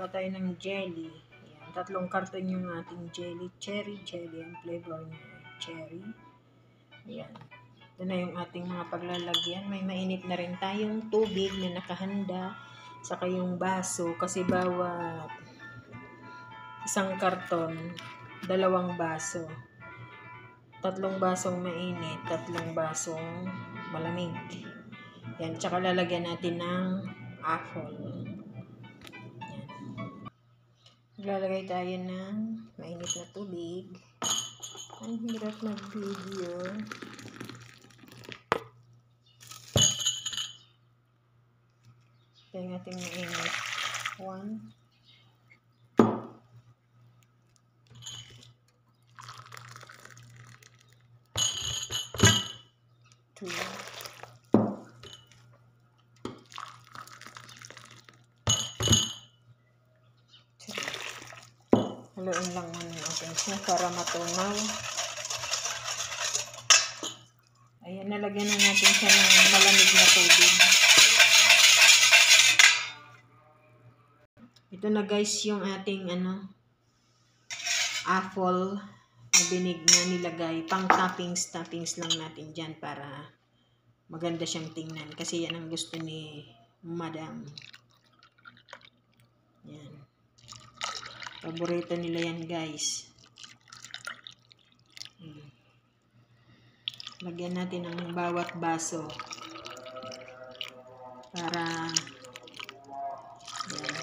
Gawa tayo ng jelly. Ayan, 3 karton yung ating jelly. Cherry jelly. Ang flavor niya cherry. Ayan. Ito na yung ating mga paglalagyan. May mainit na rin tayong tubig na nakahanda. Saka yung baso. Kasi bawat 1 karton, 2 baso. 3 basong mainit, 3 basong malamig. Yan, tsaka lalagyan natin ng apple. Lalagay tayo ng mainit na tubig. Ang hirap mag-video. Ito yung ating mainit. 1, 2, haluin lang muna natin siya para matunaw. Ayan, nalagyan na natin siya ng malamig na tubig. Ito na guys yung ating apple na binig na nilagay. Pang toppings lang natin dyan para maganda siyang tingnan. Kasi yan ang gusto ni Madam. Yan. Paborito nila yan guys. Lagyan natin ng bawat baso. Para yan.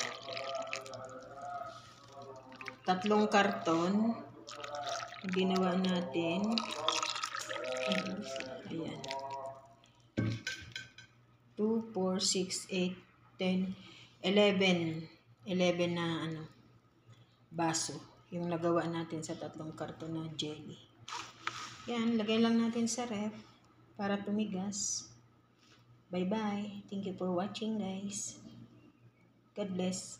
3 karton ginawa natin. Ayan. 2, 4, 6, 8, 10, 11 na baso yung nagawa natin sa 3 karton na jelly. Yan, lagay lang natin sa ref para tumigas. Bye bye. Thank you for watching guys. God bless.